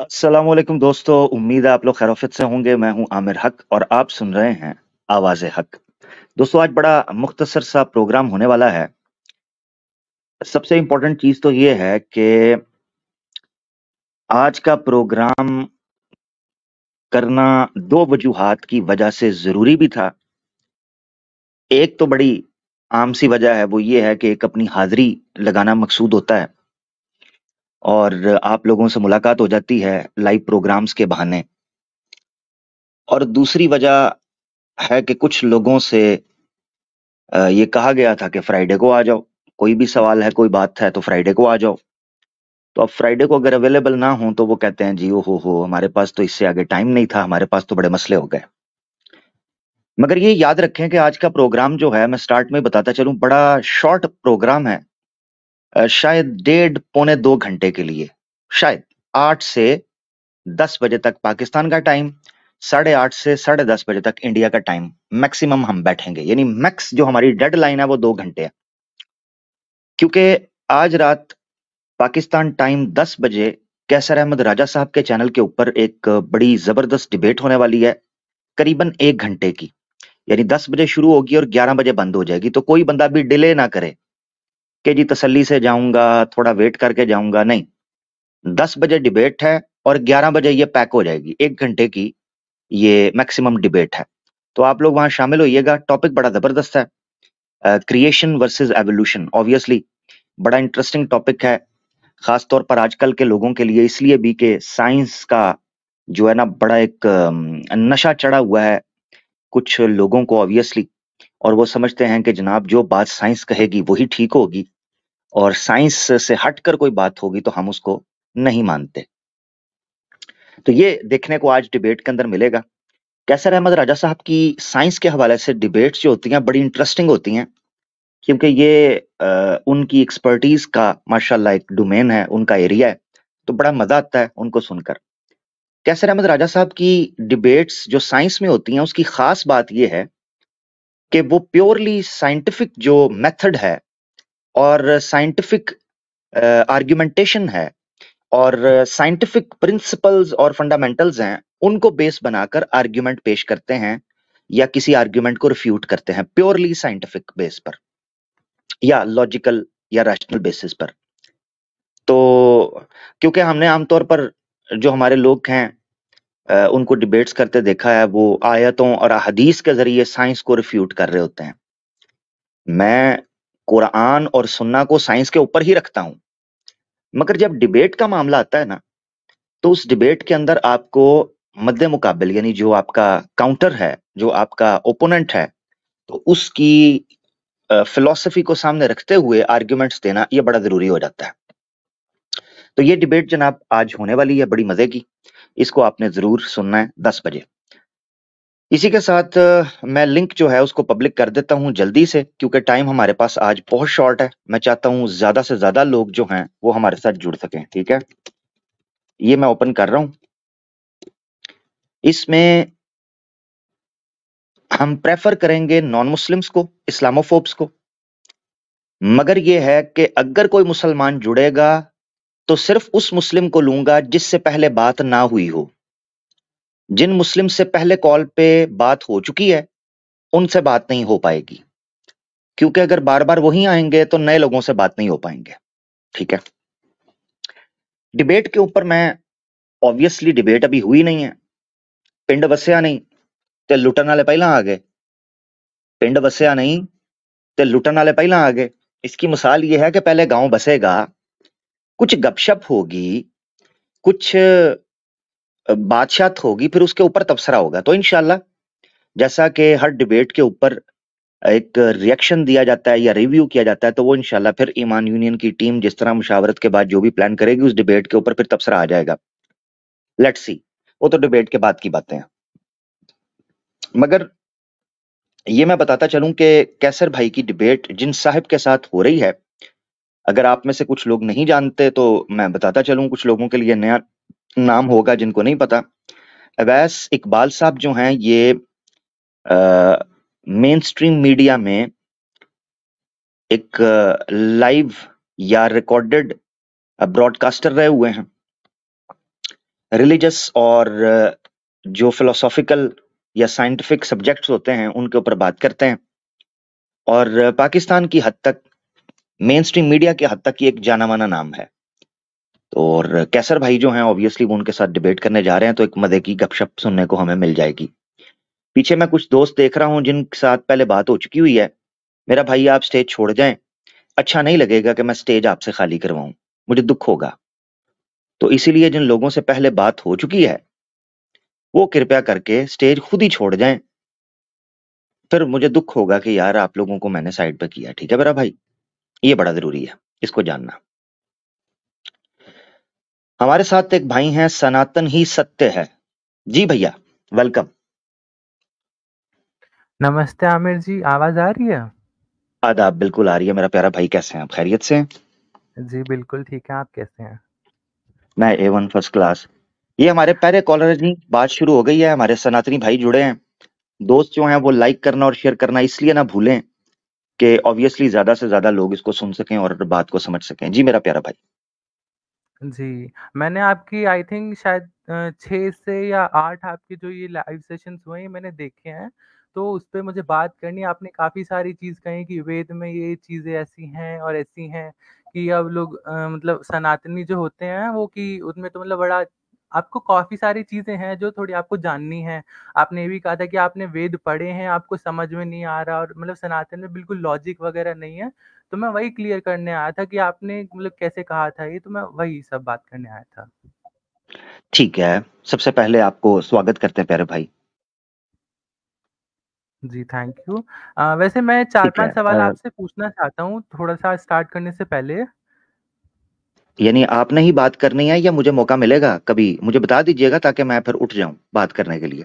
अस्सलाम वालेकुम दोस्तों, उम्मीद है आप लोग खैरियत से होंगे। मैं हूं आमिर हक और आप सुन रहे हैं आवाज़े हक। दोस्तों, आज बड़ा मुख्तसर सा प्रोग्राम होने वाला है। सबसे इम्पोर्टेंट चीज़ तो ये है कि आज का प्रोग्राम करना दो वजूहात की वजह से ज़रूरी भी था। एक तो बड़ी आम सी वजह है, वो ये है कि एक अपनी हाज़िरी लगाना मकसूद होता है और आप लोगों से मुलाकात हो जाती है लाइव प्रोग्राम्स के बहाने। और दूसरी वजह है कि कुछ लोगों से ये कहा गया था कि फ्राइडे को आ जाओ, कोई भी सवाल है, कोई बात है तो फ्राइडे को आ जाओ। तो अब फ्राइडे को अगर अवेलेबल ना हो तो वो कहते हैं जी ओ हो हमारे पास तो इससे आगे टाइम नहीं था, हमारे पास तो बड़े मसले हो गए। मगर ये याद रखें कि आज का प्रोग्राम जो है, मैं स्टार्ट में बताता चलूं, बड़ा शॉर्ट प्रोग्राम है। शायद 1.5 पौने 2 घंटे के लिए, शायद 8 से 10 बजे तक पाकिस्तान का टाइम, 8:30 से 10:30 बजे तक इंडिया का टाइम मैक्सिमम हम बैठेंगे। यानी मैक्स जो हमारी डेडलाइन है वो 2 घंटे है। क्योंकि आज रात पाकिस्तान टाइम 10 बजे कैसर अहमद राजा साहब के चैनल के ऊपर एक बड़ी जबरदस्त डिबेट होने वाली है, करीबन 1 घंटे की। यानी 10 बजे शुरू होगी और 11 बजे बंद हो जाएगी। तो कोई बंदा भी डिले ना करे कि जी तसल्ली से जाऊंगा, थोड़ा वेट करके जाऊंगा, नहीं। 10 बजे डिबेट है और 11 बजे ये पैक हो जाएगी। 1 घंटे की ये मैक्सिमम डिबेट है। तो आप लोग वहां शामिल होइएगा। टॉपिक बड़ा जबरदस्त है, क्रिएशन वर्सेस एवोल्यूशन। ऑब्वियसली बड़ा इंटरेस्टिंग टॉपिक है, खास तौर पर आजकल के लोगों के लिए, इसलिए भी कि साइंस का जो है ना बड़ा एक नशा चढ़ा हुआ है कुछ लोगों को, ऑब्वियसली। और वो समझते हैं कि जनाब जो बात साइंस कहेगी वही ठीक होगी, और साइंस से हटकर कोई बात होगी तो हम उसको नहीं मानते। तो ये देखने को आज डिबेट के अंदर मिलेगा। कैसर अहमद राजा साहब की साइंस के हवाले से डिबेट्स जो होती हैं बड़ी इंटरेस्टिंग होती हैं, क्योंकि ये उनकी एक्सपर्टीज का माशाल्लाह एक डोमेन है, उनका एरिया है। तो बड़ा मजा आता है उनको सुनकर। कैसर अहमद राजा साहब की डिबेट्स जो साइंस में होती हैं, उसकी खास बात यह है कि वो प्योरली साइंटिफिक जो मेथड है और साइंटिफिक आर्गुमेंटेशन है और साइंटिफिक प्रिंसिपल्स और फंडामेंटल्स हैं, उनको बेस बनाकर आर्गुमेंट पेश करते हैं या किसी आर्गुमेंट को रिफ्यूट करते हैं, प्योरली साइंटिफिक बेस पर या लॉजिकल या रैशनल बेसिस पर। तो क्योंकि हमने आमतौर पर जो हमारे लोग हैं उनको डिबेट्स करते देखा है, वो आयतों और अहदीस के जरिए साइंस को रिफ्यूट कर रहे होते हैं। मैं कुरान और सुन्ना को साइंस के ऊपर ही रखता हूं, मगर जब डिबेट का मामला आता है ना, तो उस डिबेट के अंदर आपको मद्दे मुकाबिल, यानी जो आपका काउंटर है, जो आपका ओपोनेंट है, तो उसकी फिलॉसफी को सामने रखते हुए आर्ग्यूमेंट्स देना ये बड़ा जरूरी हो जाता है। तो ये डिबेट जनाब आज होने वाली है, बड़ी मजे की। इसको आपने जरूर सुनना है 10 बजे। इसी के साथ मैं लिंक जो है उसको पब्लिक कर देता हूं जल्दी से, क्योंकि टाइम हमारे पास आज बहुत शॉर्ट है। मैं चाहता हूं ज्यादा से ज्यादा लोग जो हैं वो हमारे साथ जुड़ सकें। ठीक है, ये मैं ओपन कर रहा हूं। इसमें हम प्रेफर करेंगे नॉन मुस्लिम्स को, इस्लामोफोब्स को। मगर यह है कि अगर कोई मुसलमान जुड़ेगा तो सिर्फ उस मुस्लिम को लूंगा जिससे पहले बात ना हुई हो। जिन मुस्लिम से पहले कॉल पे बात हो चुकी है उनसे बात नहीं हो पाएगी, क्योंकि अगर बार बार वही आएंगे तो नए लोगों से बात नहीं हो पाएंगे। ठीक है, डिबेट के ऊपर मैं, ऑब्वियसली डिबेट अभी हुई नहीं है। पिंड वसया नहीं ते लुटन वाले पहला आ गए। पिंड वसया नहीं ते लुटन वाले पहला आ गए। इसकी मिसाल यह है कि पहले गांव बसेगा, कुछ गपशप होगी, कुछ बातशात होगी, फिर उसके ऊपर तबसरा होगा। तो इंशाल्लाह, जैसा कि हर डिबेट के ऊपर एक रिएक्शन दिया जाता है या रिव्यू किया जाता है, तो वो इंशाल्लाह फिर ईमान यूनियन की टीम जिस तरह मुशावरत के बाद जो भी प्लान करेगी उस डिबेट के ऊपर फिर तबसरा आ जाएगा। लेट्स सी, वो तो डिबेट के बाद की बातें हैं। मगर ये मैं बताता चलूं कि कैसर भाई की डिबेट जिन साहिब के साथ हो रही है, अगर आप में से कुछ लोग नहीं जानते तो मैं बताता चलूं, कुछ लोगों के लिए नया नाम होगा जिनको नहीं पता। अवैस इकबाल साहब जो हैं, ये मेन स्ट्रीम मीडिया में एक लाइव या रिकॉर्डेड ब्रॉडकास्टर रहे हुए हैं। रिलीजियस और जो फिलोसॉफिकल या साइंटिफिक सब्जेक्ट्स होते हैं उनके ऊपर बात करते हैं। और पाकिस्तान की हद तक, मेन स्ट्रीम मीडिया की हद तक ये एक जाना माना नाम है। तो और कैसर भाई जो हैं ऑब्वियसली वो उनके साथ डिबेट करने जा रहे हैं, तो एक मजे की गपशप सुनने को हमें मिल जाएगी। पीछे मैं कुछ दोस्त देख रहा हूं जिनके साथ पहले बात हो चुकी हुई है। मेरा भाई आप स्टेज छोड़ जाएं, अच्छा नहीं लगेगा कि मैं स्टेज आपसे खाली करवाऊं, मुझे दुख होगा। तो इसीलिए जिन लोगों से पहले बात हो चुकी है वो कृपया करके स्टेज खुद ही छोड़ जाएं, फिर मुझे दुख होगा कि यार आप लोगों को मैंने साइड पे किया। ठीक है मेरा भाई, ये बड़ा जरूरी है इसको जानना। हमारे साथ एक भाई हैं, सनातन ही सत्य है। जी भैया, वेलकम। नमस्ते आमिर जी, आवाज आ रही है? आदाब, बिल्कुल आ रही है मेरा प्यारा भाई। कैसे हैं आप, खैरियत से हैं? जी बिल्कुल ठीक है, आप कैसे हैं? मैं A1 फर्स्ट क्लास। ये हमारे पहले कॉलर हैं जी, बात शुरू हो गई है, हमारे सनातनी भाई जुड़े हैं। दोस्त जो हैं वो लाइक करना और शेयर करना इसलिए ना भूलें कि ऑब्वियसली ज्यादा से ज्यादा लोग इसको सुन सकें और बात को समझ सकें। जी मेरा प्यारा भाई। जी, मैंने आपकी आई थिंक शायद 6 से या 8 आपके जो ये लाइव सेशंस हुए हैं मैंने देखे हैं, तो उस पे मुझे बात करनी है। आपने काफ़ी सारी चीज़ कही कि वेद में ये चीज़ें ऐसी हैं और ऐसी हैं कि अब लोग मतलब सनातनी जो होते हैं वो कि उनमें तो मतलब बड़ा आपको काफ़ी सारी चीज़ें हैं जो थोड़ी आपको जाननी है। आपने ये भी कहा था कि आपने वेद पढ़े हैं, आपको समझ में नहीं आ रहा और मतलब सनातन में बिल्कुल लॉजिक वगैरह नहीं है। तो मैं वही क्लियर करने आया था कि आपने मतलब कैसे कहा था ये, तो मैं वही सब बात करने आया था। ठीक है, सबसे पहले आपको स्वागत करते हैं प्यारे भाई। जी, थैंक यू। वैसे मैं ठीक है, 4-5 सवाल आपसे पूछना चाहता हूँ थोड़ा-सा स्टार्ट करने से पहले। यानी आपने ही बात करनी है या मुझे मौका मिलेगा कभी, मुझे बता दीजिएगा ताकि मैं फिर उठ जाऊं बात करने के लिए।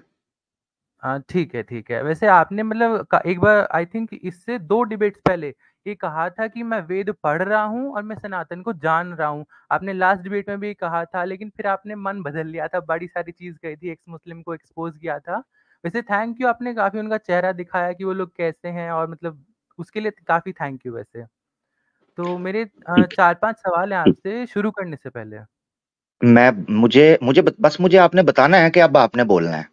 ठीक है, ठीक है। वैसे आपने मतलब क एक बार आई थिंक इससे 2 डिबेट्स पहले ये कहा था कि मैं वेद पढ़ रहा हूँ और मैं सनातन को जान रहा हूँ। आपने लास्ट डिबेट में भी कहा था, लेकिन फिर आपने मन बदल लिया था, बड़ी सारी चीज़ कही थी, एक्स मुस्लिम को एक्सपोज़ किया था। वैसे थैंक यू, आपने काफ़ी उनका चेहरा दिखाया कि वो लोग कैसे हैं और मतलब उसके लिए काफ़ी थैंक यू वैसे। तो मेरे ठीक 4-5 सवाल हैं ठीक। आपसे शुरू करने से पहले। मैं मुझे मुझे बस मुझे आपने बताना है कि अब आपने बोलना है।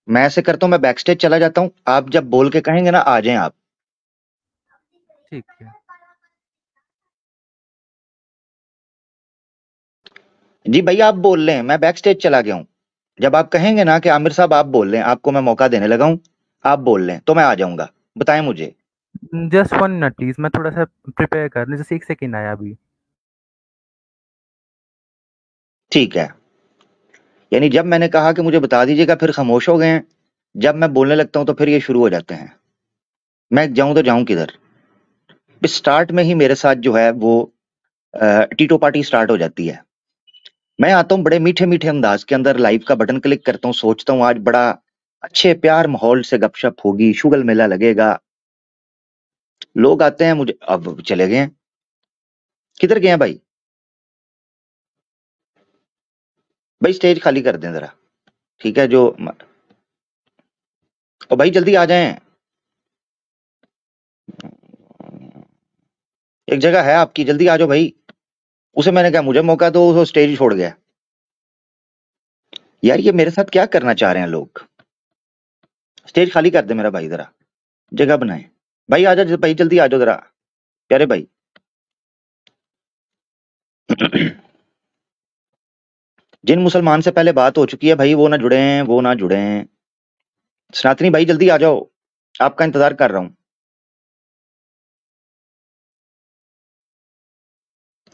मैं ऐसे करता हूँ, मैं बैक स्टेज चला जाता हूँ, आप जब बोल के कहेंगे ना आ जाएं आप। ठीक है। जी भैया आप बोल लें, मैं बैक स्टेज चला गया हूँ। जब आप कहेंगे ना कि आमिर साहब आप बोल लें, आपको मैं मौका देने लगा हूँ, आप बोल लें तो मैं आ जाऊंगा। बताएं मुझे। जस्ट 1 मिनट प्लीज़, मैं थोड़ा-सा प्रिपेयर कर लूँ, जैसे 1 सेकंड आया अभी। ठीक है, यानी जब मैंने कहा कि मुझे बता दीजिएगा फिर खामोश हो गए हैं, जब मैं बोलने लगता हूं तो फिर ये शुरू हो जाते हैं। मैं जाऊं तो जाऊं किधर? स्टार्ट में ही मेरे साथ जो है वो टीटो पार्टी स्टार्ट हो जाती है। मैं आता हूं बड़े मीठे मीठे अंदाज के अंदर, लाइव का बटन क्लिक करता हूं, सोचता हूं आज बड़ा अच्छे प्यार माहौल से गपशप होगी, शुगल मेला लगेगा। लोग आते हैं, मुझे अब चले गए हैं। किधर गए हैं भाई? भाई स्टेज खाली कर दें जरा। ठीक है जो ओ भाई जल्दी आ जाएं। एक जगह है आपकी, जल्दी आ जाओ भाई। उसे मैंने कहा मुझे मौका दो, वो स्टेज छोड़ गया। यार ये मेरे साथ क्या करना चाह रहे हैं लोग? स्टेज खाली कर दे मेरा भाई, जरा जगह बनाए। भाई आ जा भाई, जल्दी आ जाओ जरा प्यारे भाई। जिन मुसलमान से पहले बात हो चुकी है भाई वो ना जुड़े हैं, वो ना जुड़े हैं। सनातनी भाई जल्दी आ जाओ, आपका इंतजार कर रहा हूं।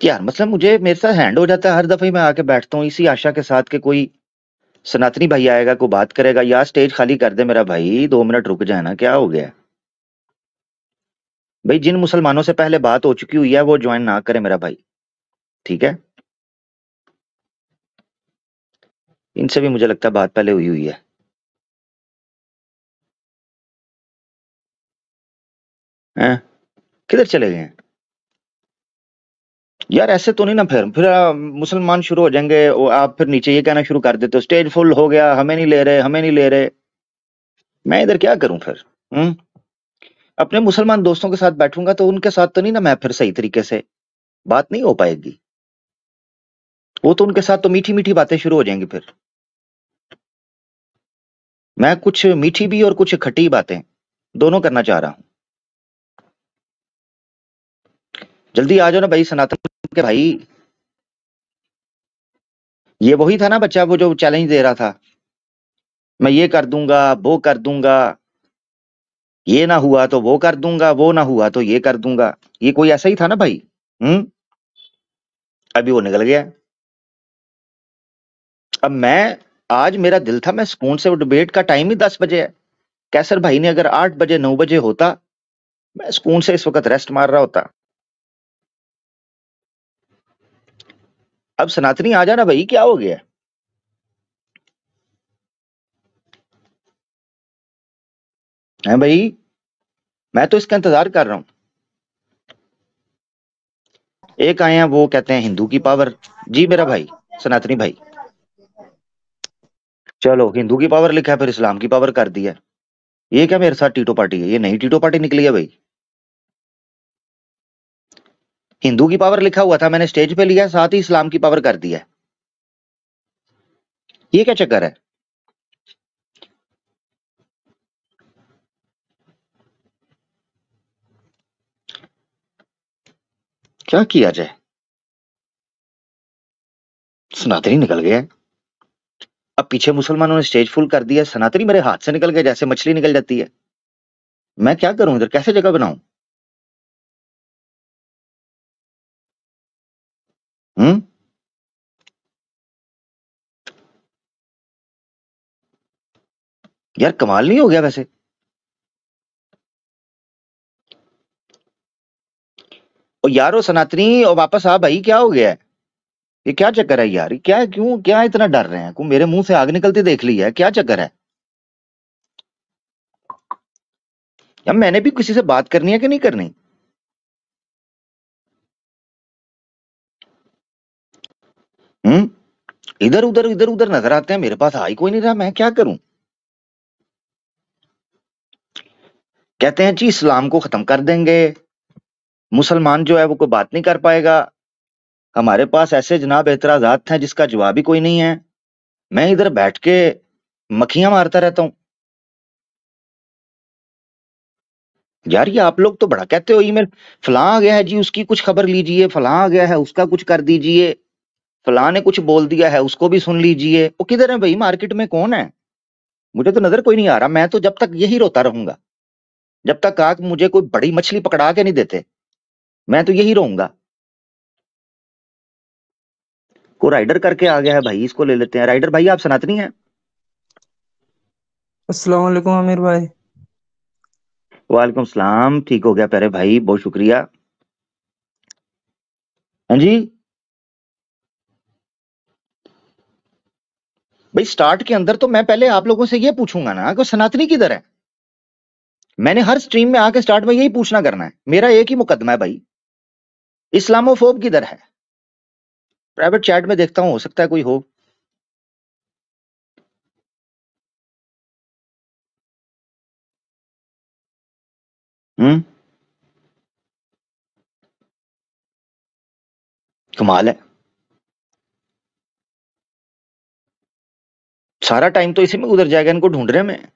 यार मतलब मुझे मेरे साथ हैंड हो जाता है हर दफे ही, मैं आके बैठता हूँ इसी आशा के साथ कि कोई सनातनी भाई आएगा, कोई बात करेगा। यार स्टेज खाली कर दे मेरा भाई, 2 मिनट रुक जाए ना, क्या हो गया? भाई जिन मुसलमानों से पहले बात हो चुकी हुई है वो ज्वाइन ना करे मेरा भाई। ठीक है, इनसे भी मुझे लगता है बात पहले हुई हुई है। हैं? किधर चले गए हैं? यार ऐसे तो नहीं ना, फिर मुसलमान शुरू हो जाएंगे, आप फिर नीचे ये कहना शुरू कर देते हो स्टेज फुल हो गया, हमें नहीं ले रहे, हमें नहीं ले रहे। मैं इधर क्या करूं फिर? हम्म अपने मुसलमान दोस्तों के साथ बैठूंगा तो उनके साथ तो नहीं ना मैं फिर सही तरीके से बात नहीं हो पाएगी। वो तो उनके साथ तो मीठी मीठी बातें शुरू हो जाएंगी फिर। मैं कुछ मीठी भी और कुछ खट्टी बातें दोनों करना चाह रहा हूं। जल्दी आ जाओ ना भाई सनातन के भाई। ये वही था ना बच्चा वो जो चैलेंज दे रहा था, मैं ये कर दूंगा वो कर दूंगा, ये ना हुआ तो वो कर दूंगा, वो ना हुआ तो ये कर दूंगा। ये कोई ऐसा ही था ना भाई। हम्म। अभी वो निकल गया। अब मैं, आज मेरा दिल था मैं सुकून से, वो डिबेट का टाइम ही 10 बजे है। कैसर भाई ने अगर 8 बजे 9 बजे होता, मैं सुकून से इस वक्त रेस्ट मार रहा होता। अब सनातनी आ जाना भाई, क्या हो गया है भाई? मैं तो इसका इंतजार कर रहा हूं। एक आए हैं वो कहते हैं हिंदू की पावर। जी मेरा भाई सनातनी भाई। चलो हिंदू की पावर लिखा है, फिर इस्लाम की पावर कर दी है। ये क्या मेरे साथ टीटो पार्टी है? ये नई टीटो पार्टी निकली है भाई। हिंदू की पावर लिखा हुआ था, मैंने स्टेज पे लिया, साथ ही इस्लाम की पावर कर दिया है। ये क्या चक्कर है? क्या किया जाए? सनातनी निकल गया। अब पीछे मुसलमानों ने स्टेज फुल कर दिया, सनातनी मेरे हाथ से निकल गया जैसे मछली निकल जाती है। मैं क्या करूं इधर, कैसे जगह बनाऊं? हम्म। यार कमाल नहीं हो गया वैसे? और यारो सनातनी और वापस आ भाई, क्या हो गया है? ये क्या चक्कर है यार? ये क्या, क्यों, क्या इतना डर रहे हैं? को मेरे मुंह से आग निकलती देख ली है, क्या चक्कर है? यार मैंने भी किसी से बात करनी है कि नहीं करनी? हम्म। इधर उधर नजर आते हैं, मेरे पास आ ही कोई नहीं रहा, मैं क्या करूं? कहते हैं जी इस्लाम को खत्म कर देंगे, मुसलमान जो है वो कोई बात नहीं कर पाएगा। हमारे पास ऐसे जनाब एतराजात हैं जिसका जवाब ही कोई नहीं है। मैं इधर बैठ के मक्खियां मारता रहता हूं। यार ये आप लोग तो बड़ा कहते हो, ईमेल फलां आ गया है जी उसकी कुछ खबर लीजिए, फलां आ गया है उसका कुछ कर दीजिए, फलां ने कुछ बोल दिया है उसको भी सुन लीजिए। वो किधर है भाई, मार्केट में कौन है? मुझे तो नजर कोई नहीं आ रहा। मैं तो जब तक यही रोता रहूंगा, जब तक आग मुझे कोई बड़ी मछली पकड़ा के नहीं देते, मैं तो यही रहूंगा। को राइडर करके आ गया है भाई, इसको ले लेते हैं। राइडर भाई आप सनातनी हैं? अस्सलाम वालेकुम आमिर भाई। वालेकुम सलाम। ठीक हो गया प्यारे भाई, बहुत शुक्रिया। हाँ जी। भाई स्टार्ट के अंदर तो मैं पहले आप लोगों से ये पूछूंगा ना कि सनातनी किधर है। मैंने हर स्ट्रीम में आके स्टार्ट में यही पूछना करना है, मेरा एक ही मुकदमा है भाई, इस्लामोफोब किधर है? प्राइवेट चैट में देखता हूं, हो सकता है कोई हो। हम्म। कमाल है। सारा टाइम तो इसी में गुजर जाएगा इनको ढूंढने में।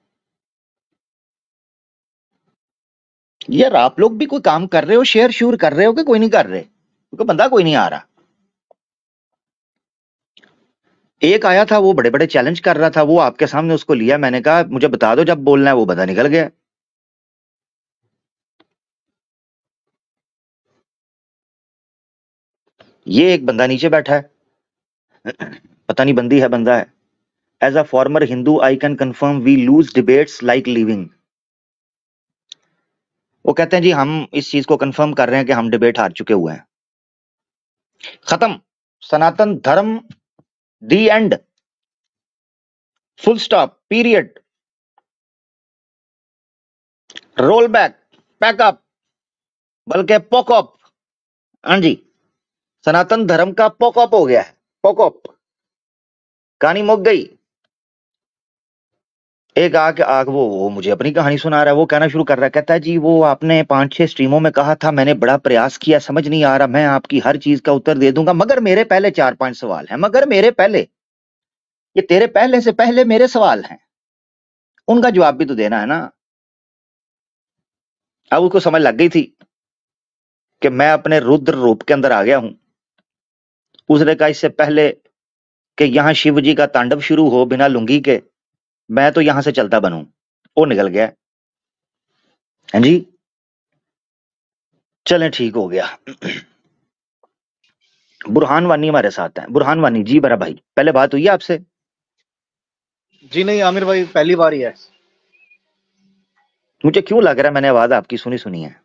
यार आप लोग भी कोई काम कर रहे हो, शेयर श्योर कर रहे हो कि कोई नहीं कर रहे? क्योंकि बंदा कोई नहीं आ रहा। एक आया था वो बड़े बड़े चैलेंज कर रहा था, वो आपके सामने उसको लिया, मैंने कहा मुझे बता दो जब बोलना है, वो बंदा निकल गया। ये एक बंदा नीचे बैठा है, पता नहीं बंदी है बंदा है। As a former Hindu I can confirm we lose debates like living. वो कहते हैं जी हम इस चीज को कंफर्म कर रहे हैं कि हम डिबेट हार चुके हुए हैं। खत्म। Sanatan Dharma, the end, full stop, period, roll back, pack up, बल्कि पॉकअप। हाँ जी, सनातन धर्म का पॉकअप हो गया है, पॉकअप। कहानी मुक गई। एक आग आग वो मुझे अपनी कहानी सुना रहा है। वो कहना शुरू कर रहा है, कहता है जी वो आपने 5-6 स्ट्रीमों में कहा था, मैंने बड़ा प्रयास किया, समझ नहीं आ रहा, मैं आपकी हर चीज का उत्तर दे दूंगा, मगर मेरे पहले 4-5 सवाल हैं, मगर मेरे पहले, ये तेरे पहले से पहले मेरे सवाल हैं, उनका जवाब भी तो देना है ना। अब उसको समझ लग गई थी कि मैं अपने रुद्र रूप के अंदर आ गया हूं। उसने कहा इससे पहले कि यहां शिव जी का तांडव शुरू हो बिना लुंगी के, मैं तो यहां से चलता बनूं। वो निकल गया। हाँ जी, चलें ठीक हो गया। बुरहान वानी हमारे साथ हैं। बुरहान वानी जी बड़ा भाई, पहले बात हुई है आपसे? जी नहीं आमिर भाई, पहली बार ही है। मुझे क्यों लग रहा है मैंने आवाज आपकी सुनी सुनी है।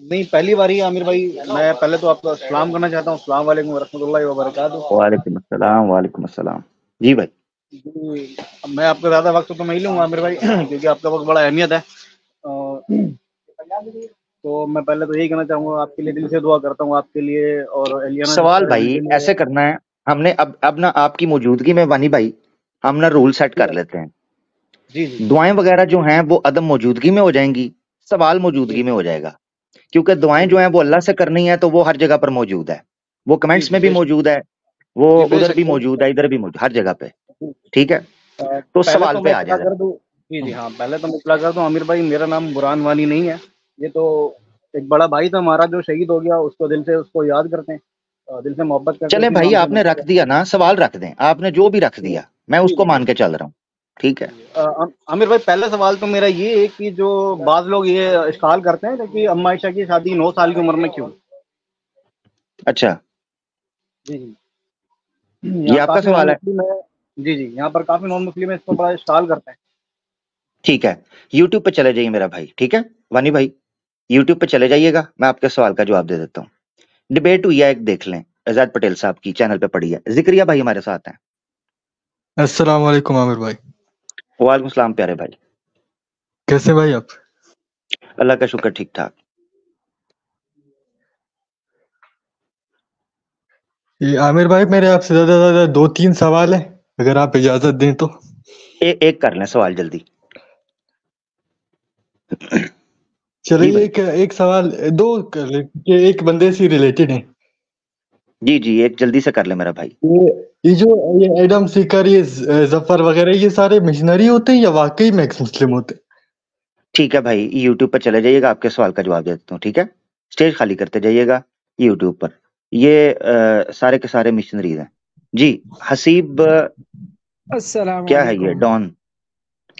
नहीं, पहली बार ही है आमिर भाई। मैं पहले तो आपको सलाम करना चाहता हूँ। अस्सलाम वालेकुम रहमतुल्लाहि व बरकातुहू। वालेकुम अस्सलाम, वालेकुम अस्सलाम। जी भाई। जी, मैं आपका ज्यादा वक्त तो नहीं लूंगा आमिर भाई क्योंकि आपका वक्त बड़ा अहमियत है। तो मैं पहले तो यही कहना चाहूंगा, आपके लिए दिल से दुआ करता हूँ, आपके लिए और एलियाना सवाल सिस्टर भाई उनके लिए। ऐसे करना है, हमने अब ना आपकी मौजूदगी में वानी भाई हम ना रूल सेट कर लेते हैं। जी जी दुआएं वगैरह जो हैं वो अदम मौजूदगी में हो जाएंगी, सवाल जी मौजूदगी में हो जाएगा। क्योंकि दुआएं जो हैं वो अल्लाह से करनी है, तो वो हर जगह पर मौजूद है। वो जी कमेंट्स जी में भी बेशक। मौजूद है, वो जी उधर बेशक भी मौजूद है, इधर भी मौजूद, हर जगह पे। ठीक है, तो पहले सवाल तो पे मैं आ इतना जाए कर जरा। दूं। जी जी हाँ, पहले तो मैं इतना कर दूं आमिर भाई, मेरा नाम बुरहान वानी नहीं है। ये तो एक बड़ा भाई था हमारा जो शहीद हो गया, उसको दिल से उसको याद करते हैं, दिल से मोहब्बत करते हैं, चले उसी भाई, नाम से आपने मशहूर रख है। दिया ना, सवाल रख दें, आपने जो भी रख जी दिया मैं जी उसको जी मान के चल रहा हूँ। ठीक है। आमिर भाई, पहला सवाल तो मेरा ये है कि जो बाज लोग ये इश्काल करते हैं कि अम्मा आयशा की शादी 9 साल की उम्र में क्यों। अच्छा, जी जी, ये यहाँ आपका काफी नॉन सवाल है। मुस्लिम है। जी जी, यहाँ पर काफी नॉन मुस्लिम है, इसको बड़ा इश्काल करते हैं। ठीक है, यूट्यूब पे चले जाइए मेरा भाई, ठीक है वानी भाई, यूट्यूब पे चले जाइएगा, मैं आपके सवाल का जवाब दे देता हूँ। डिबेट हुई है एक, देख लें, आजाद पटेल साहब की चैनल पे पड़ी है। जिक्रिया भाई हमारे साथ हैं। अस्सलाम वालेकुम आमिर भाई। वालेकुम सलाम प्यारे भाई। कैसे भाई आप? अल्लाह का शुक्र, ठीक ठाक। ये आमिर भाई, मेरे आपसे ज्यादा 2-3 सवाल है, अगर आप इजाजत दें तो। एक कर लें सवाल जल्दी। जी चलिए, भाई। एक एक सवाल, दो कर ले कि एक बंदे से रिलेटेड है। जी जी, एक जल्दी से कर ले मेरा भाई। ये जो ये एडम सीकर, ये जफर वगैरह, ये सारे मिशनरी होते हैं या वाकई में एक्स मुस्लिम होते हैं? ठीक है भाई, यूट्यूब पर चले जाइएगा, आपके सवाल का जवाब दे देता हूँ। ठीक है, स्टेज खाली करते जाइएगा यूट्यूब पर। ये सारे के सारे मिशनरीज हैं जी। हसीब अस्सलाम क्या है ये, वालेकुम। डॉन?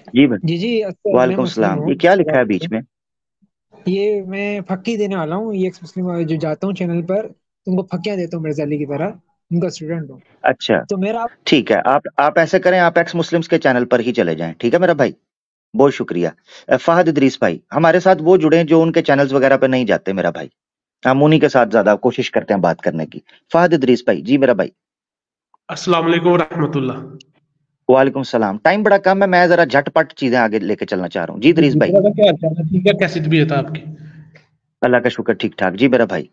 जी भाई। जी जी, मैं वालेकुम मुस्लिम सलाम। हूँ। ये क्या लिखा है बीच में? ये मैं फक्की देने वाला हूँ, ये एक्स मुस्लिम जो जाता हूँ चैनल पर, तुमको फक्कियां देता हूँ मिर्जा अली की तरह, उनका स्टूडेंट हूँ। अच्छा, तो मेरा ठीक है, आप ऐसे करें, आप एक्स मुस्लिम्स के चैनल पर ही चले जाएं। ठीक है मेरा भाई, बहुत शुक्रिया। फहद इदरीस भाई हमारे साथ वो जुड़े हैं जो उनके चैनल्स वगैरह पे नहीं जाते मेरा भाई, हम उन्हीं के साथ ज्यादा कोशिश करते हैं बात करने की। फहद इदरीस भाई जी मेरा भाई। अस्सलाम वालेकुम रहमतुल्लाह। वालेकुम सलाम। टाइम बड़ा कम है, मैं जरा झटपट चीजें आगे लेके चलना चाह रहा हूँ। जी जी इदरीस जी, भाई। बड़ा क्या हाल चाल है? ठीक है, कैसी तबीयत है आपकी? अल्लाह का शुक्र, ठीक ठाक जी मेरा भाई।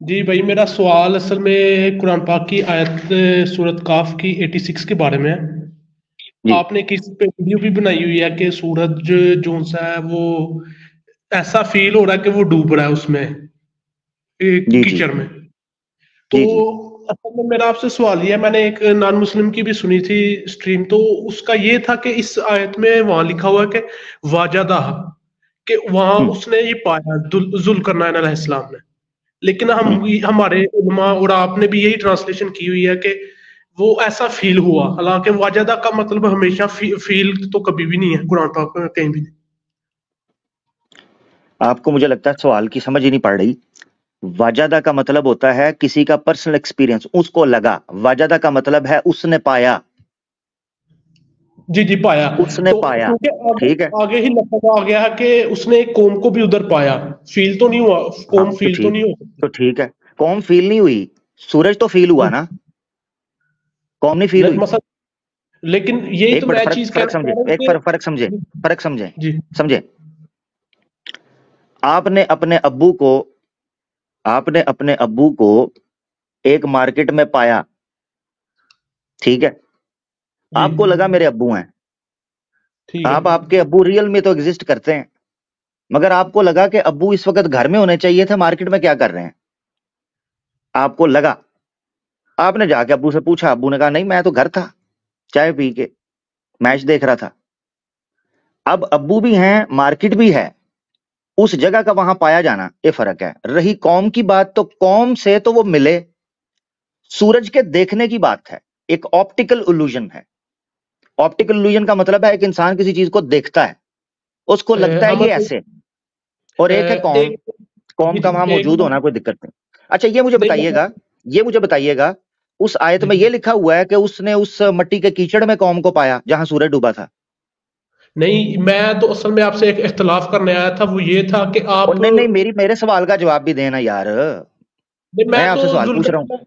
जी भाई, मेरा सवाल असल में कुरान पाक की आयत सूरत काफ की 86 के बारे में है। जी आपने किस पे वीडियो भी बनाई हुई है कि सूरज जो सा है वो ऐसा फील हो रहा है कि वो डूब रहा है उसमें, जी जी कीचड़ में। तो जी जी असल में मेरा आपसे सवाल ये है, मैंने एक नॉन मुस्लिम की भी सुनी थी स्ट्रीम, तो उसका ये था कि इस आयत में वहां लिखा हुआ है कि वाजदा, कि वहां हम्म। उसने ये पाया जुल्करनैन अलैहिस्सलाम ने। लेकिन हमारे उलमा और आपने भी यही ट्रांसलेशन की हुई है कि वो ऐसा फील हुआ, हालांकि वाजदा का मतलब हमेशा फील तो कभी भी नहीं है कुरान पाक में कहीं भी। आपको मुझे लगता है सवाल की समझ ही नहीं पड़ रही। वाजदा का मतलब होता है किसी का पर्सनल एक्सपीरियंस, उसको लगा। वाजदा का मतलब है उसने पाया, जी जी, पाया। उसने तो पाया। क्योंकि आगे ठीक है। आगे ही लफ्ज आ गया है कि उसने एक कौम को भी उधर पाया, फील तो नहीं हुआ, हाँ कौम तो फील तो ठीक, नहीं हो सकती। तो ठीक है, कौम फील नहीं हुई, सूरज तो फील हुआ ना, कौम नहीं फील हुई। मसल लेकिन यही एक तो बड़ा मैं फर्क चीज फर्क कहना समझे, चाह रहा हूँ एक कि फर्क समझे, फर्क समझे, जी समझे। आपने अपने अब्बू को, आपने अपने अब्बू को एक मार्केट में पाया, ठीक है, जी आपको लगा मेरे अब्बू हैं, ठीक है। आपके अब्बू रियल में तो एग्जिस्ट करते हैं, मगर आपको लगा कि अब्बू इस वक्त घर में होने चाहिए थे, मार्केट में क्या कर रहे हैं? आपको लगा, आपने जाके अब्बू से पूछा, अब्बू ने कहा नहीं मैं तो घर था, चाय पी के मैच देख रहा था। अब अब्बू भी हैं, मार्केट भी है, उस जगह का वहां पाया जाना ये फर्क है। रही कौम की बात, तो कौम से तो वो मिले, सूरज के देखने की बात है, एक ऑप्टिकल इल्यूजन है। ऑप्टिकल इल्यूजन का मतलब है एक इंसान किसी चीज को देखता है, उसको लगता है अमर ये भाई, ऐसे, और एक है कौम, एक कौम का वहां एक मौजूद होना कोई दिक्कत नहीं। अच्छा ये मुझे नहीं, बताइएगा, ये मुझे बताइएगा, उस आयत में ये लिखा हुआ है कि उसने उस मट्टी के कीचड़ में कौम को पाया जहां सूरज डूबा था? नहीं, मैं तो असल में आपसे एक इख्तलाफ करने आया था, वो ये था कि आप और नहीं मेरी मेरे सवाल का जवाब भी देना यार, नहीं, मैं मैं तो आपसे सवाल पूछ रहा हूँ। जुल्करनैन,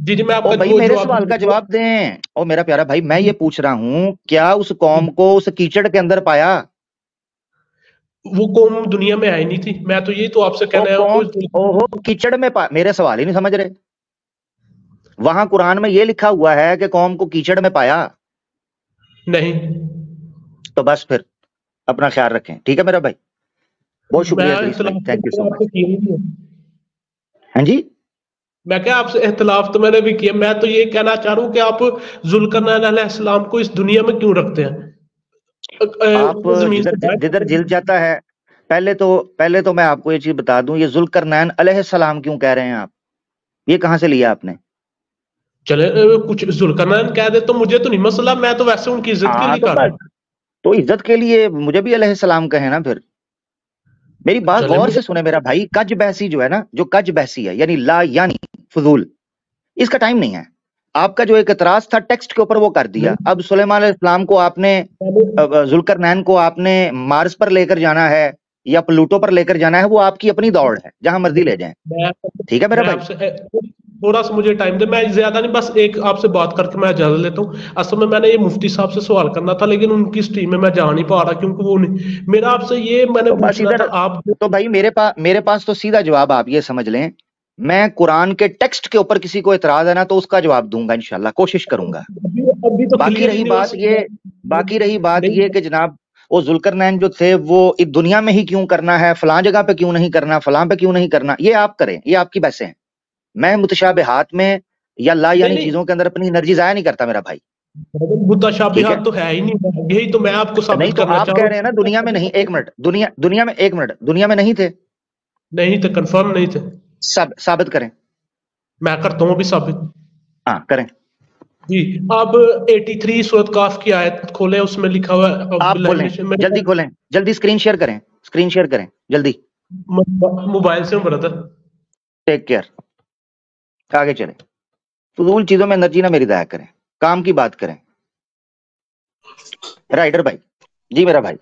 जी मैं ओ आपका भाई वो मेरे जवाब सवाल का जवाब दें। ओ मेरा प्यारा भाई, मैं ये पूछ रहा हूं, क्या उस कौम को उस कीचड़ के अंदर पाया? वो कौम दुनिया में आई नहीं थी, मैं तो ये तो आपसे ओ कहना है कौम, ओहो कीचड़ में मेरे सवाल ही नहीं समझ रहे। वहां कुरान में ये लिखा हुआ है कि कौम को कीचड़ में पाया। नहीं, तो बस फिर अपना ख्याल रखें, ठीक है मेरा भाई, बहुत शुक्रिया मैं इदरीस भाई, इख्तलाफ थैंक यू तो सो आपसे मच। किया नहीं है। हाँ जी, मैं क्या आपसे इख्तलाफ तो मैंने भी किया, मैं तो ये कहना चाह रहा हूँ कि आप जुल्करनैन अलैहिस्सलाम को इस दुनिया में क्यों रखते हैं? आप वो जमीन से जिधर जिधर बाहर, जिल जाता है, पहले तो मैं आपको ये चीज बता दूं, ये जुल्करनैन अलैहिस्सलाम क्यों कह रहे हैं आप? ये कहां से लिया आपने? चले कुछ जुल्करनैन कह दे तो मुझे तो नहीं मसला, मैं तो वैसे उनकी इज्जत के हाँ लिए तो कर रहा बस, तो इज्जत के लिए मुझे भी अलैहिस्सलाम कहे ना फिर। मेरी हूँ। बात चले गौर मुझे से सुने मेरा भाई, कज बहसी जो है ना, जो कज बहसी है यानी ला यानी फजूल, इसका टाइम नहीं है। आपका जो एक एतराज था टेक्स्ट के ऊपर वो कर दिया। अब सुलेमान अलैहिस्सलाम को आपने, जुल्करनैन को आपने मार्स पर लेकर जाना है या प्लूटो पर लेकर जाना है, वो आपकी अपनी दौड़ है, जहां मर्जी ले जाएं, मैं ठीक है मेरा मैं भाई? आपसे थोड़ा सा मुझे टाइम दे, मैं ज्यादा नहीं, बस एक आपसे बात करके मैं इजाजत लेता हूँ। असल में मैंने ये मुफ्ती साहब से सवाल करना था, लेकिन उनकी स्ट्रीम में मैं जा नहीं पा रहा, क्योंकि वो नहीं, मेरा आपसे ये मैंने तो बस पूछना इधर, था आप तो भाई मेरे पास तो सीधा जवाब आप ये समझ लें, मैं कुरान के टेक्स्ट के ऊपर किसी को एतराज है ना तो उसका जवाब दूंगा, इंशाल्लाह कोशिश करूंगा। अभी तो बाकी क्लियर ही रही नहीं हुआ बात ये, बाकी रही बात नहीं, ये कि जनाब वो जुल्करनैन जो थे वो इस दुनिया में ही क्यों करना है, फलां जगह पे क्यों नहीं करना, फलां पे क्यों नहीं करना, ये आप करें, ये आपकी बहसें हैं। मैं मुतशाबिहात में या ला यानी नहीं, चीजों के अंदर अपनी एनर्जी जाया नहीं करता मेरा भाई, ठीक है? मुताशाबिहात तो है ही नहीं, यही तो मैं आपको नहीं साबित तो करना आप चाह कह रहा रहे हैं ना हूँ। दुनिया में नहीं, एक मिनट, दुनिया में, एक मिनट, दुनिया में नहीं थे, नहीं थे, कंफर्म नहीं थे। साबित करें। मैं करता हूँ अभी साबित। हाँ करें, जी, आप 83 सूरत काफ की आयत खोलें, उसमें लिखा हुआ है आप खोलें, जल्दी खोलें, जल्दी स्क्रीन शेयर करें, स्क्रीन शेयर करें जल्दी, मोबाइल से हूँ ब्रदर। टेक केयर, आगे चलें। फजूल चीजों में एनर्जी ना मेरी जाया करें, काम की बात करें। राइडर भाई, जी मेरा भाई,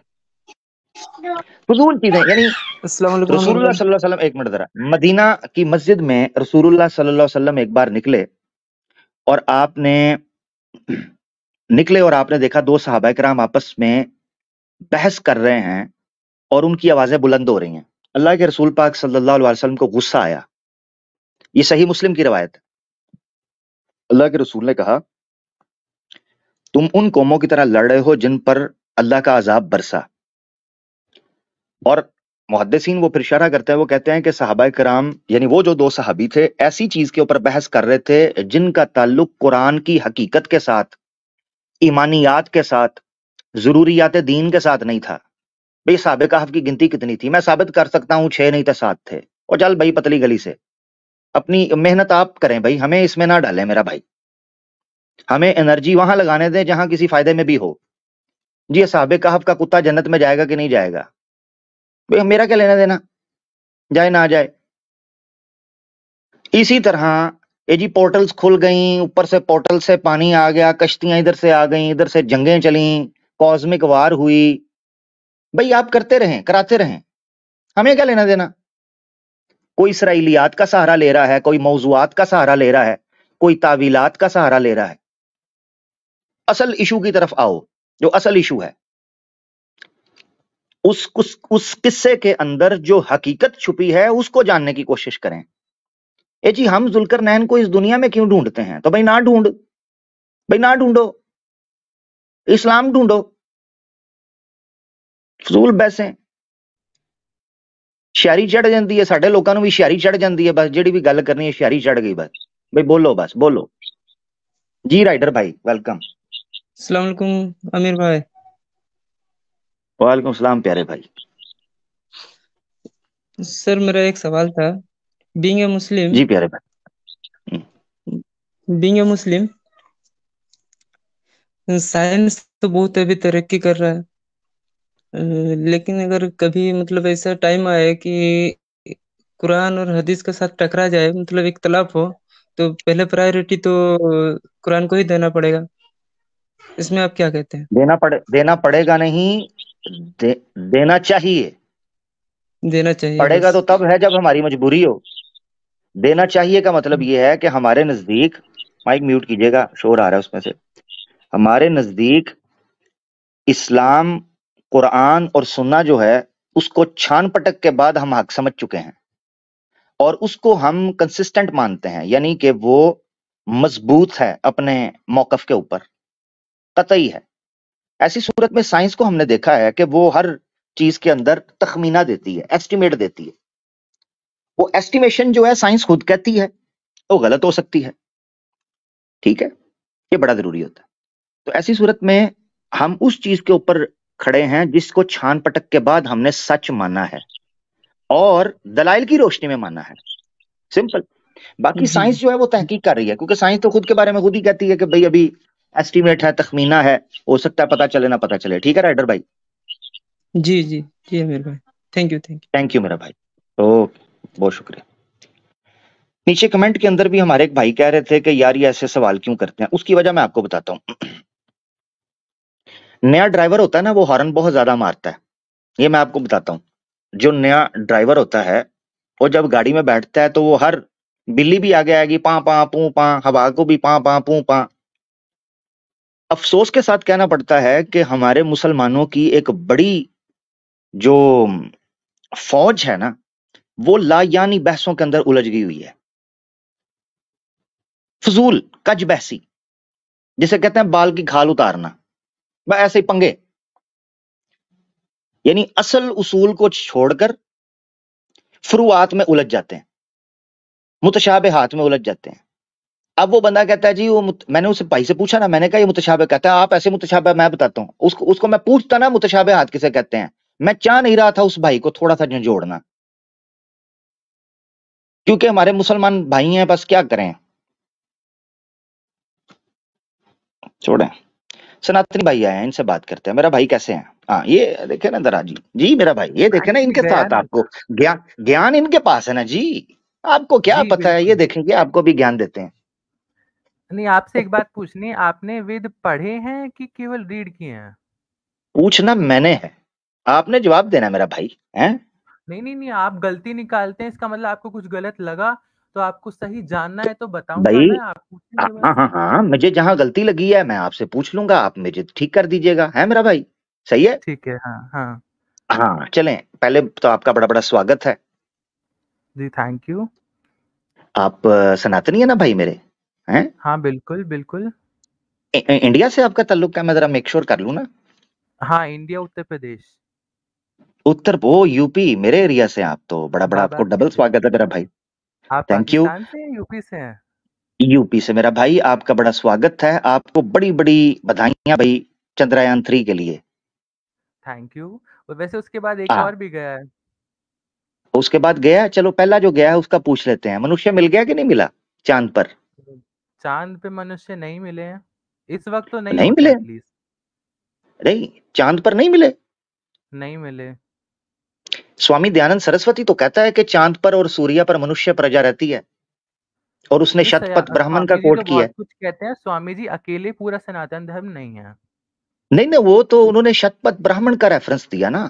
फजूल चीजें यानी रसूलुल्लाह सल्लल्लाहु अलैहि वसल्लम, एक मिनट जरा, मदीना की मस्जिद में रसूलुल्लाह सल्लल्लाहु अलैहि वसल्लम एक बार निकले और आपने देखा दो सहाबा किराम आपस में बहस कर रहे हैं और उनकी आवाजें बुलंद हो रही हैं। अल्लाह के रसूल पाक सल्लल्लाहु अलैहि वसल्लम को गुस्सा आया, ये सही मुस्लिम की रवायत है। अल्लाह के रसूल ने कहा, तुम उन कौमों की तरह लड़ रहे हो जिन पर अल्लाह का अजाब बरसा। और मुहद्दिसीन वो फिर इशारा करते हैं, वो कहते हैं कि सहाबा किराम यानी वो जो दो सहाबी थे ऐसी चीज के ऊपर बहस कर रहे थे जिनका ताल्लुक कुरान की हकीकत के साथ, ईमानियात के साथ, जरूरियात दीन के साथ नहीं था। भाई साहब कहफ की गिनती कितनी थी? मैं साबित कर सकता हूं 6 नहीं तो 7 थे। और चल भाई पतली गली से, अपनी मेहनत आप करें भाई, हमें इसमें ना डालें मेरा भाई, हमें एनर्जी वहां लगाने दें जहां किसी फायदे में भी हो। जी साहब कहफ का कुत्ता जन्नत में जाएगा कि नहीं जाएगा, भाई मेरा क्या लेना देना, जाए ना जाए। इसी तरह ये जी पोर्टल्स खुल गई, ऊपर से पोर्टल से पानी आ गया, कश्तियां इधर से आ गई, इधर से जंगें चली, कॉस्मिक वार हुई, भाई आप करते रहें, कराते रहें, हमें क्या लेना देना। कोई इसराइलियात का सहारा ले रहा है, कोई मौजुआत का सहारा ले रहा है, कोई तावीलात का सहारा ले रहा है। असल इशू की तरफ आओ, जो असल इशू है, उस किस्से के अंदर जो हकीकत छुपी है उसको जानने की कोशिश करें। ए जी हम जुल्करनैन को इस दुनिया में क्यों ढूंढते हैं? तो भाई ना ढूंढो, इस्लाम ढूंढो। ਫਜ਼ੂਲ ਬਹਿਸੇ ਸ਼ਿਆਰੀ ਚੜ ਜਾਂਦੀ ਹੈ ਸਾਡੇ ਲੋਕਾਂ ਨੂੰ ਵੀ ਸ਼ਿਆਰੀ ਚੜ ਜਾਂਦੀ ਹੈ ਬਸ ਜਿਹੜੀ ਵੀ ਗੱਲ ਕਰਨੀ ਹੈ ਸ਼ਿਆਰੀ ਚੜ ਗਈ बस भाई बोलो बस बोलो जी राइडर भाई वेलकम अस्सलाम वालेकुम आमिर भाई। वालेकुम सलाम प्यारे भाई। सर मेरा एक सवाल था, बीइंग ए मुस्लिम जी प्यारे भाई। बीइंग ए मुस्लिम साइंस तो बहुत अभी तरक्की कर रहा है, लेकिन अगर कभी मतलब ऐसा टाइम आए कि कुरान और हदीस के साथ टकरा जाए, मतलब इख्तलाफ हो, तो पहले प्रायोरिटी तो कुरान को ही देना पड़ेगा। इसमें आप क्या कहते हैं? देना पड़ेगा नहीं, देना चाहिए। देना चाहिए पड़ेगा बस। तो तब है जब हमारी मजबूरी हो। देना चाहिए का मतलब ये है कि हमारे नजदीक, माइक म्यूट कीजिएगा, शोर आ रहा है उसमें से। हमारे नजदीक इस्लाम, कुरान और सुन्ना जो है उसको छान पटक के बाद हम हक समझ चुके हैं और उसको हम कंसिस्टेंट मानते हैं, यानी कि वो मजबूत है अपने मौकफ के ऊपर, कतई है। ऐसी सूरत में साइंस को हमने देखा है कि वो हर चीज के अंदर तखमीना देती है, एस्टिमेट देती है। वो एस्टिमेशन जो है साइंस खुद कहती है वो गलत हो सकती है, ठीक है, ये बड़ा जरूरी होता है। तो ऐसी सूरत में हम उस चीज के ऊपर खड़े हैं जिसको छान पटक के बाद हमने सच माना है और दलाइल की रोशनी में माना है, सिंपल। बाकी साइंस जो है वो तहकीक कर रही है, क्योंकि साइंस तो खुद के बारे में खुद ही कहती है कि भाई अभी एस्टिमेट है, तखमीना है, हो सकता है पता चले ना पता चले। ठीक है राइडर भाई? जी जी जी आमिर भाई, थैंक यू मेरा भाई, ओके, बहुत शुक्रिया। नीचे कमेंट के अंदर भी हमारे एक भाई कह रहे थे कि यार ये ऐसे सवाल क्यों करते हैं, उसकी वजह मैं आपको बताता हूं। नया ड्राइवर होता है ना, वो हॉर्न बहुत ज्यादा मारता है, ये मैं आपको बताता हूं। जो नया ड्राइवर होता है वो जब गाड़ी में बैठता है तो वो हर बिल्ली भी आगे आएगी, पा पा पू पा, हवा को भी पा पा पू पा। अफसोस के साथ कहना पड़ता है कि हमारे मुसलमानों की एक बड़ी जो फौज है ना, वो लायानी बहसों के अंदर उलझ गई हुई है। फजूल कज बहसी, जिसे कहते हैं बाल की खाल उतारना, वह ऐसे ही पंगे, यानी असल उसूल को छोड़कर फुरुआत में उलझ जाते हैं, मुतशाबिहात में उलझ जाते हैं। अब वो बंदा कहता है जी वो मैंने उस भाई से पूछा ना, मैंने कहा ये मुतशाबिह, कहता है आप ऐसे मुतशाबिह, मैं बताता हूं उसको मैं पूछता ना मुतशाबिहात किसे कहते हैं, मैं चाह नहीं रहा था उस भाई को थोड़ा सा जोड़ना, क्योंकि हमारे मुसलमान भाई हैं, बस क्या करें, छोड़ें। सनातनी भाई आए हैं, इनसे बात करते हैं। मेरा भाई कैसे हैं? हाँ ये देखे ना दरा जी, जी मेरा भाई ये देखे ना, इनके साथ आपको ज्ञान इनके पास है ना जी, आपको क्या पता है, ये देखेंगे आपको भी ज्ञान देते हैं। नहीं, आपसे एक बात पूछनी है, आपने वेद पढ़े हैं कि केवल रीड किए हैं? पूछना मैंने है, आपने जवाब देना मेरा भाई है। नहीं, आप गलती निकालते हैं, इसका मतलब आपको कुछ गलत लगा तो आपको सही जानना है तो बताऊंगा भाई ना, आप पूछेंगे। हाँ, मुझे जहां गलती लगी है मैं आपसे पूछ लूंगा, आप मुझे ठीक कर दीजिएगा, है मेरा भाई? सही है, ठीक है। हाँ चलें, पहले तो आपका बड़ा बड़ा स्वागत है जी, थैंक यू। आप सनातनी है ना भाई मेरे? हैं? हाँ बिल्कुल बिल्कुल। इंडिया से आपका ताल्लुक है, मैं जरा मेक श्योर कर लूं ना। हाँ, इंडिया, उत्तर प्रदेश। उत्तर, वो यूपी, मेरे एरिया से आप तो, बड़ा बड़ा आपको डबल स्वागत है मेरा भाई। आप थैंक यू। पाकिस्तान से यूपी से हैं? यूपी से मेरा भाई, आपका बड़ा स्वागत है, आपको बड़ी बड़ी बधाइयां भाई चंद्रयान 3 के लिए। Thank you. वैसे उसके बाद एक और भी गया है। उसके बाद गया, चलो पहला जो गया है उसका पूछ लेते हैं। मनुष्य मिल गया कि नहीं मिला चांद पर? चांद पे मनुष्य नहीं मिले हैं इस वक्त, तो नहीं मिले, प्लीज। नहीं, चांद पर नहीं मिले, नहीं मिले। स्वामी दयानंद सरस्वती तो कहता है कि चांद पर और सूर्य पर मनुष्य प्रजा रहती है, और उसने शतपथ ब्राह्मण का कोट किया है। कुछ कहते हैं स्वामी जी अकेले पूरा सनातन धर्म नहीं है। नहीं, वो तो उन्होंने शतपथ ब्राह्मण का रेफरेंस दिया ना।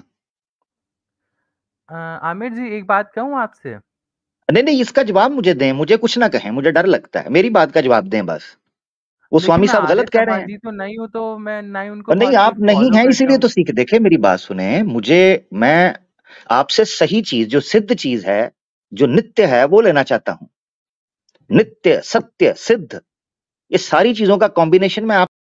आमिर जी एक बात कहूं आपसे? नहीं, इसका जवाब मुझे दें, मुझे कुछ ना कहें, मुझे डर लगता है, मेरी बात का जवाब दें बस। वो स्वामी साहब गलत कह रहे हैं। तो नहीं हो तो मैं नहीं उनको, नहीं आप नहीं हैं इसीलिए तो सीख, देखे मेरी बात सुने, मैं आपसे सही चीज, जो सिद्ध चीज है, जो नित्य है, वो लेना चाहता हूं। नित्य, सत्य, सिद्ध, ये सारी चीजों का कॉम्बिनेशन में आप